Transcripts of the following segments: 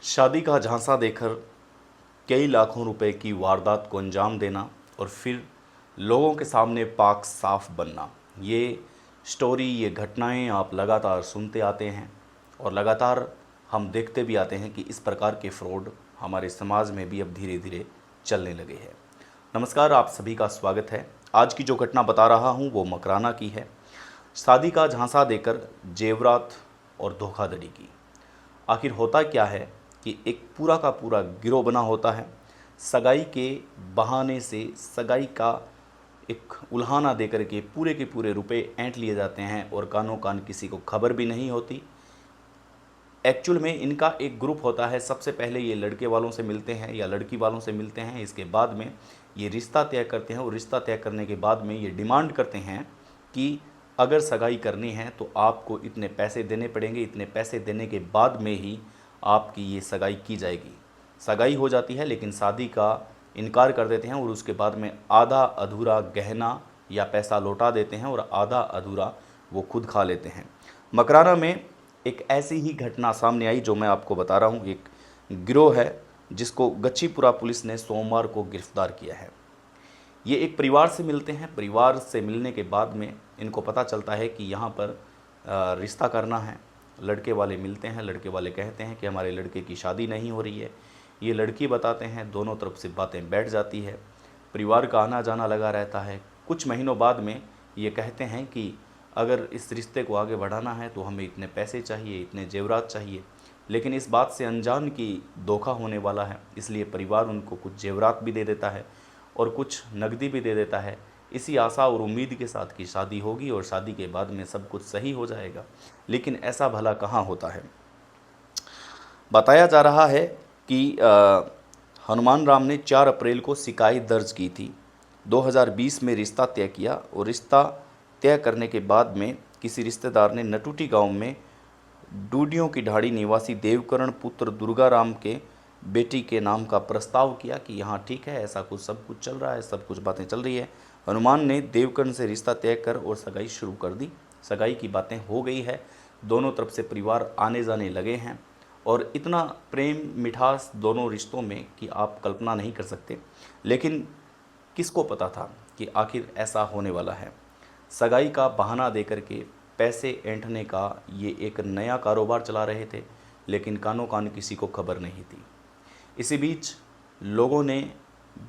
शादी का झांसा देकर कई लाखों रुपए की वारदात को अंजाम देना और फिर लोगों के सामने पाक साफ बनना, ये स्टोरी, ये घटनाएं आप लगातार सुनते आते हैं और लगातार हम देखते भी आते हैं कि इस प्रकार के फ्रॉड हमारे समाज में भी अब धीरे धीरे चलने लगे हैं। नमस्कार, आप सभी का स्वागत है। आज की जो घटना बता रहा हूँ वो मकराना की है। शादी का झांसा देकर जेवरात और धोखाधड़ी की। आखिर होता क्या है कि एक पूरा का पूरा गिरोह बना होता है। सगाई के बहाने से सगाई का एक उल्हाना देकर के पूरे रुपए ऐंठ लिए जाते हैं और कानों कान किसी को खबर भी नहीं होती। एक्चुअल में इनका एक ग्रुप होता है। सबसे पहले ये लड़के वालों से मिलते हैं या लड़की वालों से मिलते हैं, इसके बाद में ये रिश्ता तय करते हैं और रिश्ता तय करने के बाद में ये डिमांड करते हैं कि अगर सगाई करनी है तो आपको इतने पैसे देने पड़ेंगे, इतने पैसे देने के बाद में ही आपकी ये सगाई की जाएगी। सगाई हो जाती है लेकिन शादी का इनकार कर देते हैं और उसके बाद में आधा अधूरा गहना या पैसा लौटा देते हैं और आधा अधूरा वो खुद खा लेते हैं। मकराना में एक ऐसी ही घटना सामने आई जो मैं आपको बता रहा हूँ। एक गिरोह है जिसको गच्चीपुरा पुलिस ने सोमवार को गिरफ्तार किया है। ये एक परिवार से मिलते हैं। परिवार से मिलने के बाद में इनको पता चलता है कि यहाँ पर रिश्ता करना है। लड़के वाले मिलते हैं, लड़के वाले कहते हैं कि हमारे लड़के की शादी नहीं हो रही है। ये लड़की बताते हैं, दोनों तरफ से बातें बैठ जाती है। परिवार का आना जाना लगा रहता है। कुछ महीनों बाद में ये कहते हैं कि अगर इस रिश्ते को आगे बढ़ाना है तो हमें इतने पैसे चाहिए, इतने जेवरात चाहिए। लेकिन इस बात से अनजान कि धोखा होने वाला है, इसलिए परिवार उनको कुछ जेवरात भी दे देता है और कुछ नकदी भी दे देता है, इसी आशा और उम्मीद के साथ कि शादी होगी और शादी के बाद में सब कुछ सही हो जाएगा। लेकिन ऐसा भला कहाँ होता है। बताया जा रहा है कि हनुमान राम ने 4 अप्रैल को शिकायत दर्ज की थी। 2020 में रिश्ता तय किया और रिश्ता तय करने के बाद में किसी रिश्तेदार ने नटूटी गांव में डूडियों की ढाड़ी निवासी देवकरण पुत्र दुर्गाराम के बेटी के नाम का प्रस्ताव किया कि यहाँ ठीक है, ऐसा कुछ सब कुछ चल रहा है, सब कुछ बातें चल रही है। हनुमान ने देवकरण से रिश्ता तय कर और सगाई शुरू कर दी। सगाई की बातें हो गई है, दोनों तरफ से परिवार आने जाने लगे हैं और इतना प्रेम मिठास दोनों रिश्तों में कि आप कल्पना नहीं कर सकते। लेकिन किसको पता था कि आखिर ऐसा होने वाला है। सगाई का बहाना देकर के पैसे ऐंठने का ये एक नया कारोबार चला रहे थे, लेकिन कानों कान किसी को खबर नहीं थी। इसी बीच लोगों ने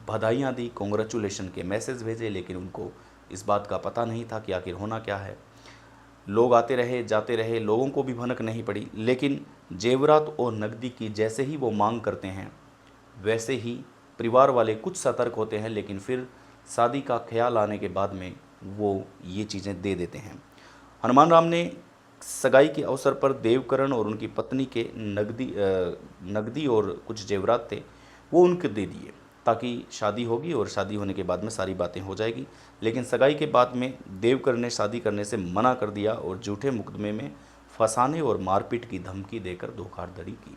बधाइयाँ दी, कॉन्ग्रेचुलेशन के मैसेज भेजे, लेकिन उनको इस बात का पता नहीं था कि आखिर होना क्या है। लोग आते रहे जाते रहे, लोगों को भी भनक नहीं पड़ी। लेकिन जेवरात और नकदी की जैसे ही वो मांग करते हैं वैसे ही परिवार वाले कुछ सतर्क होते हैं, लेकिन फिर शादी का ख्याल आने के बाद में वो ये चीज़ें दे देते हैं। हनुमान राम ने सगाई के अवसर पर देवकरण और उनकी पत्नी के नकदी और कुछ जेवरात थे वो उनके दे दिए ताकि शादी होगी और शादी होने के बाद में सारी बातें हो जाएगी। लेकिन सगाई के बाद में देवकरण ने शादी करने से मना कर दिया और झूठे मुकदमे में फंसाने और मारपीट की धमकी देकर धोखाधड़ी की।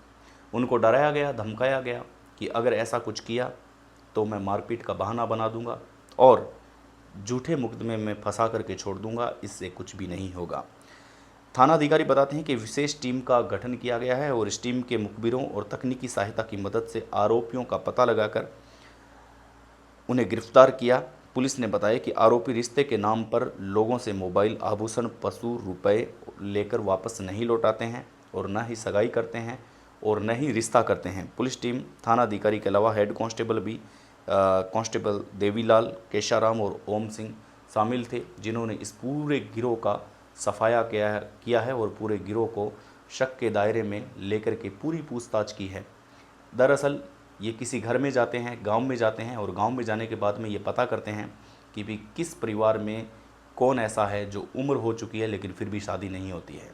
उनको डराया गया, धमकाया गया कि अगर ऐसा कुछ किया तो मैं मारपीट का बहाना बना दूंगा और झूठे मुकदमे में फंसा करके छोड़ दूंगा, इससे कुछ भी नहीं होगा। थाना अधिकारी बताते हैं कि विशेष टीम का गठन किया गया है और इस टीम के मुखबिरों और तकनीकी सहायता की मदद से आरोपियों का पता लगाकर उन्हें गिरफ्तार किया। पुलिस ने बताया कि आरोपी रिश्ते के नाम पर लोगों से मोबाइल, आभूषण, पशु, रुपए लेकर वापस नहीं लौटाते हैं और न ही सगाई करते हैं और न ही रिश्ता करते हैं। पुलिस टीम थाना अधिकारी के अलावा हेड कांस्टेबल भी कांस्टेबल देवीलाल, केशाराम और ओम सिंह शामिल थे, जिन्होंने इस पूरे गिरोह का सफाया किया है और पूरे गिरोह को शक के दायरे में लेकर के पूरी पूछताछ की है। दरअसल ये किसी घर में जाते हैं, गांव में जाते हैं और गांव में जाने के बाद में ये पता करते हैं कि भी किस परिवार में कौन ऐसा है जो उम्र हो चुकी है लेकिन फिर भी शादी नहीं होती है।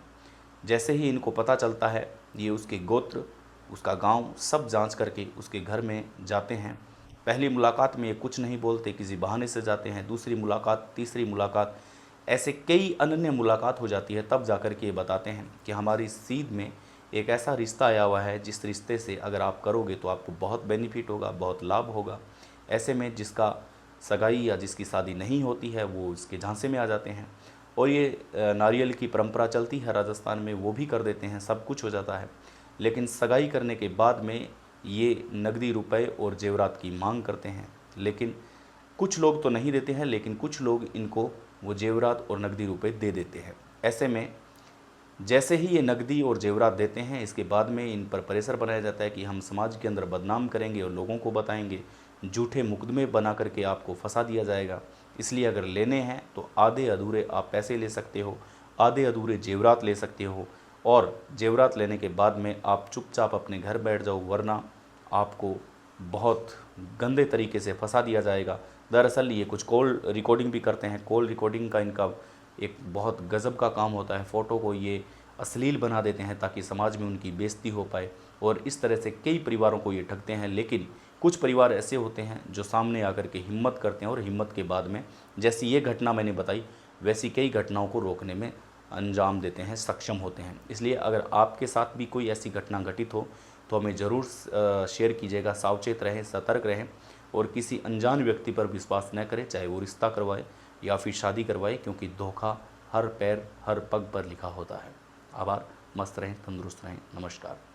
जैसे ही इनको पता चलता है, ये उसके गोत्र, उसका गांव सब जांच करके उसके घर में जाते हैं। पहली मुलाकात में ये कुछ नहीं बोलते, किसी बहाने से जाते हैं। दूसरी मुलाकात, तीसरी मुलाकात, ऐसे कई अनन्य मुलाकात हो जाती है, तब जाकर के ये बताते हैं कि हमारी सीध में एक ऐसा रिश्ता आया हुआ है जिस रिश्ते से अगर आप करोगे तो आपको बहुत बेनिफिट होगा, बहुत लाभ होगा। ऐसे में जिसका सगाई या जिसकी शादी नहीं होती है वो इसके झांसे में आ जाते हैं और ये नारियल की परंपरा चलती है राजस्थान में, वो भी कर देते हैं, सब कुछ हो जाता है। लेकिन सगाई करने के बाद में ये नकदी रुपए और जेवरात की मांग करते हैं। लेकिन कुछ लोग तो नहीं देते हैं, लेकिन कुछ लोग इनको वो जेवरात और नकदी रुपए दे देते हैं। ऐसे में जैसे ही ये नकदी और जेवरात देते हैं, इसके बाद में इन पर प्रेशर बनाया जाता है कि हम समाज के अंदर बदनाम करेंगे और लोगों को बताएंगे, झूठे मुकदमे बना करके आपको फंसा दिया जाएगा। इसलिए अगर लेने हैं तो आधे अधूरे आप पैसे ले सकते हो, आधे अधूरे जेवरात ले सकते हो, और जेवरात लेने के बाद में आप चुपचाप अपने घर बैठ जाओ, वरना आपको बहुत गंदे तरीके से फंसा दिया जाएगा। दरअसल ये कुछ कॉल रिकॉर्डिंग भी करते हैं। कॉल रिकॉर्डिंग का इनका एक बहुत गज़ब का काम होता है। फ़ोटो को ये अश्लील बना देते हैं ताकि समाज में उनकी बेइज्जती हो पाए, और इस तरह से कई परिवारों को ये ठगते हैं। लेकिन कुछ परिवार ऐसे होते हैं जो सामने आकर के हिम्मत करते हैं, और हिम्मत के बाद में जैसी ये घटना मैंने बताई वैसी कई घटनाओं को रोकने में अंजाम देते हैं, सक्षम होते हैं। इसलिए अगर आपके साथ भी कोई ऐसी घटना घटित हो तो हमें ज़रूर शेयर कीजिएगा। सावचेत रहें, सतर्क रहें, और किसी अनजान व्यक्ति पर विश्वास न करें, चाहे वो रिश्ता करवाए या फिर शादी करवाए, क्योंकि धोखा हर पैर हर पग पर लिखा होता है। आभार। मस्त रहें, तंदुरुस्त रहें। नमस्कार।